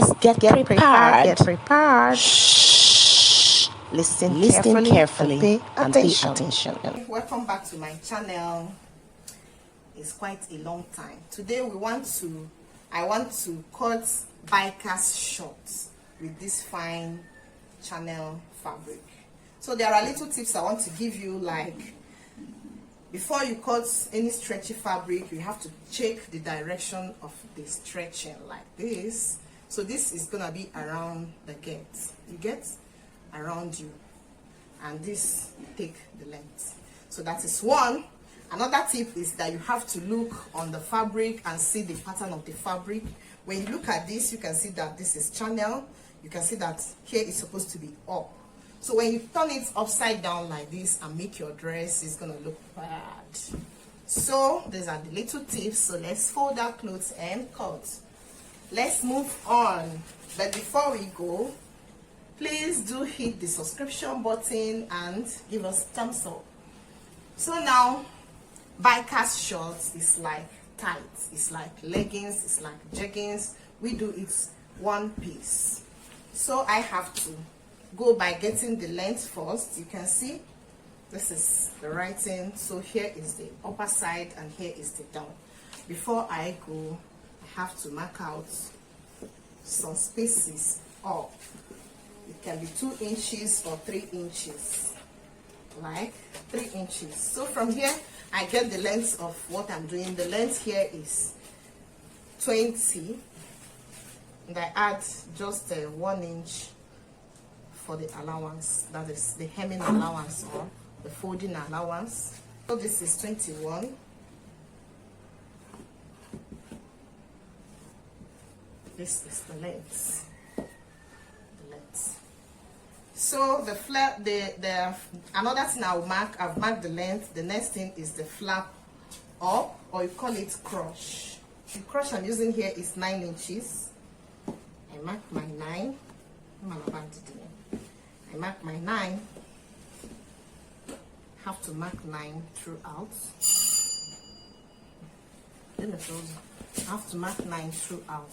Let's get prepared. Get prepared. Shh. Listen carefully and pay attention. Welcome back to my channel. It's quite a long time. Today I want to cut Biker'S shorts with this fine Channel fabric. So there are little tips I want to give you, like before you cut any stretchy fabric, you have to check the direction of the stretching like this. So this is gonna be around the get around you, and this you take the length. So that is one. Another tip is that you have to look on the fabric and see the pattern of the fabric. When you look at this, you can see that this is channel. You can see that here is supposed to be up. So when you turn it upside down like this and make your dress, it's gonna look bad. So these are the little tips. So let's fold our clothes and cut. Let's move on. But before we go, please do hit the subscription button and give us thumbs up. So now Biker'S shorts is like tights, it's like leggings, it's like jeggings. We do it one piece. So I have to go by getting the length first. You can see this is the writing. So here is the upper side and here is the down. Before I go, I have to mark out some spaces up. It can be 2 inches or 3 inches, like 3 inches. So from here I get the length of what I'm doing. The length here is 20, and I add just 1 inch for the allowance, that is the hemming allowance or the folding allowance. So this is 21. This is the length. So the flap, another thing I've marked the length. The next thing is the flap up, or you call it crush. The crush I'm using here is 9 inches. I mark my 9. I mark my 9. Have to mark 9 throughout. I have to mark 9 throughout.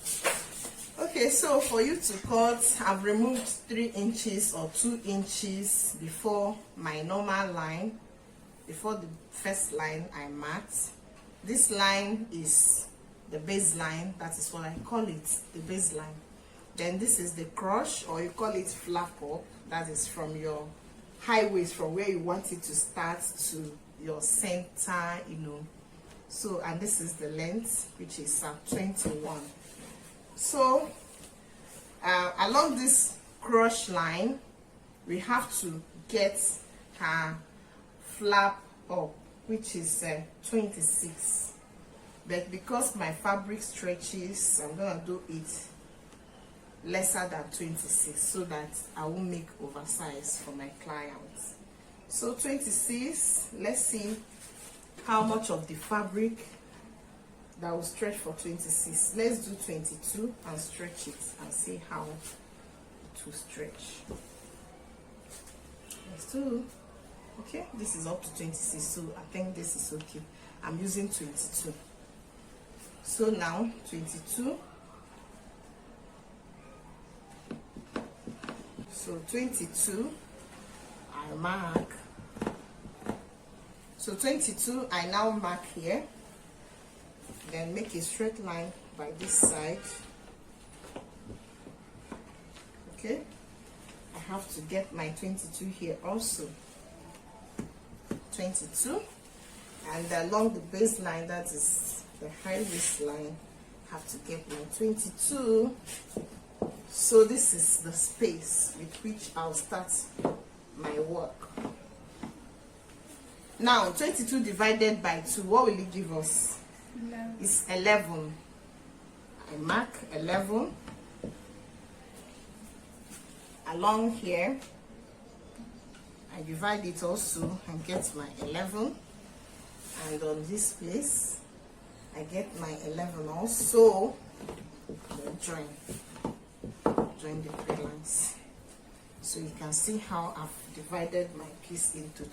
Okay, so for you to cut, I've removed 3 inches or 2 inches before my normal line, before the first line I marked. This line is the baseline, that is what I call it, the baseline. Then this is the crush, or you call it flap up, that is from your high waist, from where you want it to start to your center, you know. So, and this is the length, which is 21. So along this crush line, we have to get her flap up, which is 26. But because my fabric stretches, I'm gonna do it lesser than 26 so that I won't make oversize for my clients. So 26, let's see how much of the fabric that will stretch for 26. Let's do 22 and stretch it and see how it will stretch. Let's do, okay, this is up to 26, so I think this is okay. I'm using 22. So now 22. So 22, I mark. So 22, I now mark here. Then make a straight line by this side. Okay, I have to get my 22 here also. 22, and along the baseline, that is the high waist line, I have to get my 22. So this is the space with which I'll start my work. Now 22 divided by 2, what will it give us? It's 11. I mark 11 along here. I divide it also and get my 11, and on this place I get my 11 also. Join the 3 lines, so you can see how I've divided my piece into 2.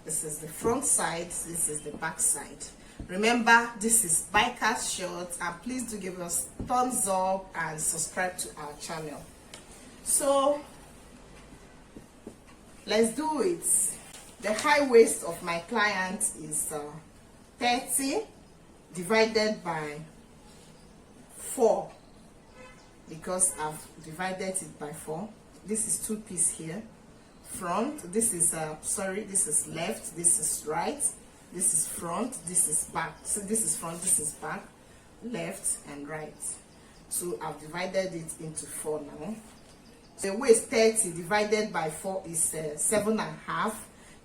This is the front side, this is the back side. Remember, this is Biker'S Shorts, and please do give us thumbs up and subscribe to our channel. So let's do it. The high waist of my client is 30 divided by 4, because I've divided it by 4. This is 2 piece here. Front, this is this is left, this is right, this is front, this is back. So this is front, this is back, left and right. So I've divided it into 4 now. The waist 30 divided by 4 is 7.5.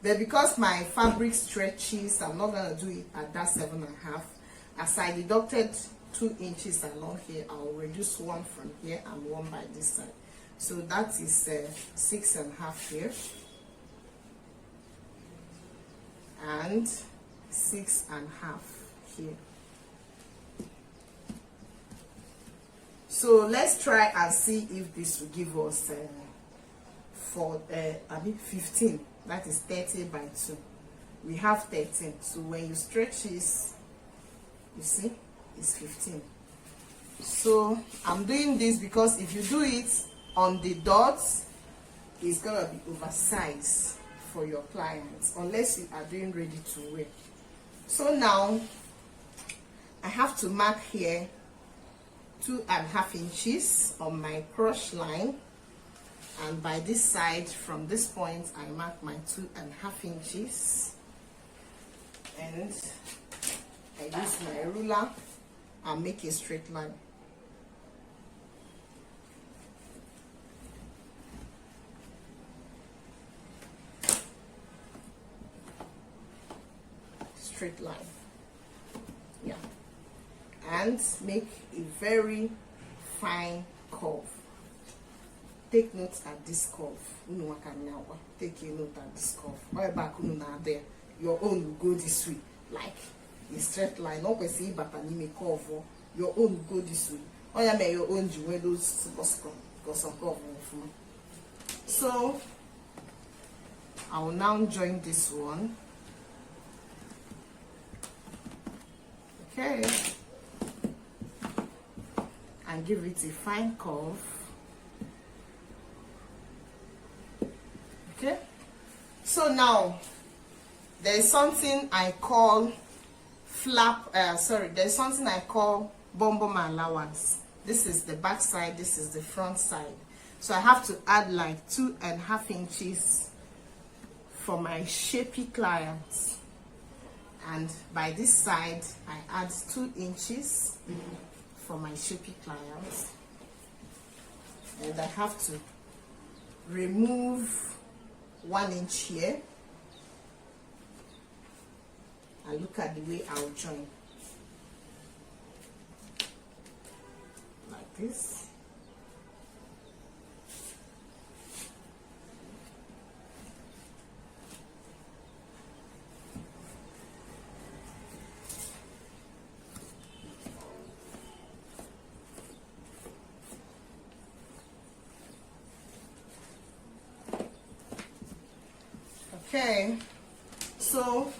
But because my fabric stretches, I'm not gonna do it at that 7.5. As I deducted 2 inches along here, I'll reduce 1 from here and 1 by this side. So that is 6.5 here and 6.5 here. So let's try and see if this will give us 15. That is 30 by 2. We have 13. So when you stretch this, you see, it's 15. So I'm doing this because if you do it on the dots, it's gonna be oversized for your clients unless you are doing ready to wear. So now I have to mark here 2.5 inches on my cross line, and by this side, from this point, I mark my 2.5 inches, and I use my ruler and make a straight line. Straight line, yeah, and make a very fine curve. Take note at this curve. Take a note at this curve. Your own will go this way, like a straight line. Not see but an curve. Your own will go this way. Or you may your own jewels because of curve. So I will now join this one. Okay, and give it a fine curve. Okay, so now there is something I call there's something I call bum allowance. This is the back side, this is the front side. So I have to add like 2.5 inches for my shapy clients. And by this side, I add 2 inches for my shapy clients. And I have to remove 1 inch here. And look at the way I'll join. Like this. Okay, so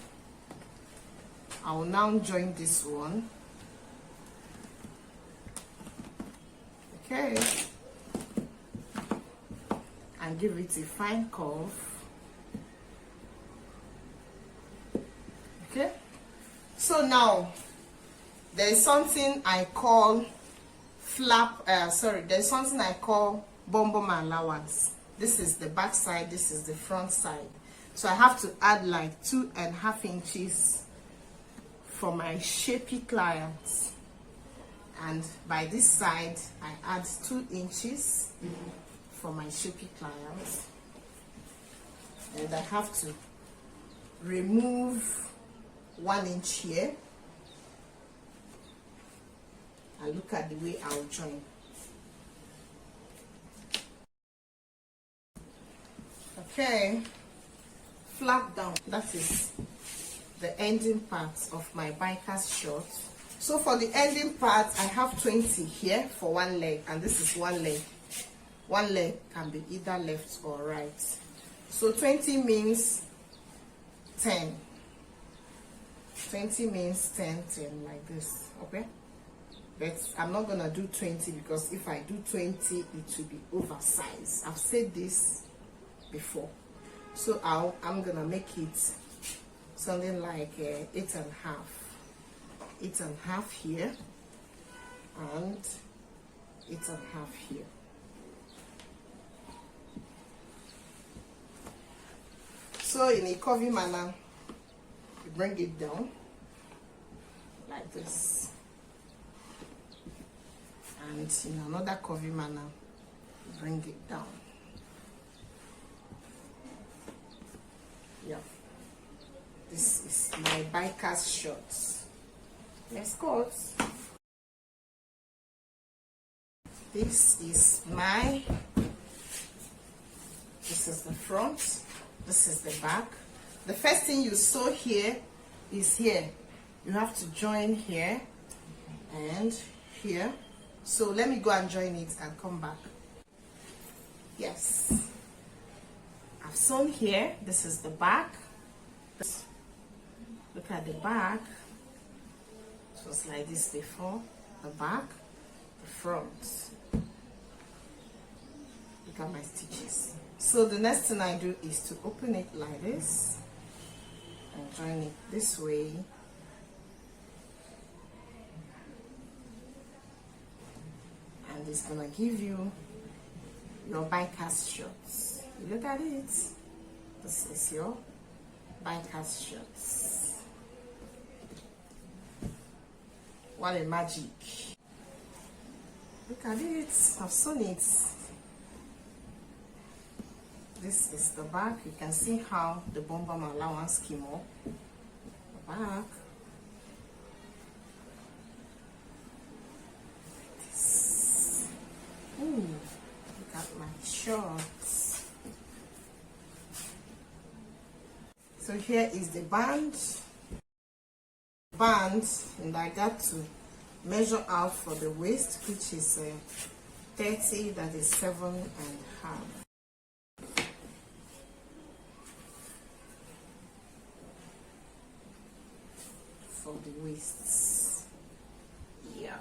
I will now join this one. Okay, and give it a fine curve. Okay, so now there is something I call there's something I call bum allowance. This is the back side, this is the front side. So I have to add like 2.5 inches for my shapy clients. And by this side, I add 2 inches for my shapy clients. And I have to remove 1 inch here. And look at the way I'll join. Okay. Flap down. That is the ending part of my Biker'S short. So for the ending part, I have 20 here for one leg, and this is one leg. One leg can be either left or right. So 20 means 10. 20 means 10, 10 like this, okay? But I'm not gonna do 20 because if I do 20, it will be oversized. I've said this before, so I'm gonna make it something like 8.5, 8.5 here, and 8.5 here. So in a curvy manner, you bring it down like this, and in another curvy manner, you bring it down. Yeah, this is my Biker'S shorts. Let's go. This is the front, this is the back. The first thing you sew here is here. You have to join here and here. So let me go and join it and come back. Yes, I've sewn here. This is the back. Look at the back. It was like this before. The back, the front. Look at my stitches. So the next thing I do is to open it like this and join it this way. And it's gonna give you your Biker'S shorts. You look at it. This is your Biker'S shorts. What a magic. Look at it. I've sewn it. This is the back. You can see how the bum allowance came up. The back. This. Ooh, look at my shorts. So here is the band. And I got to measure out for the waist, which is 30, that is 7.5. For the waists. Yeah.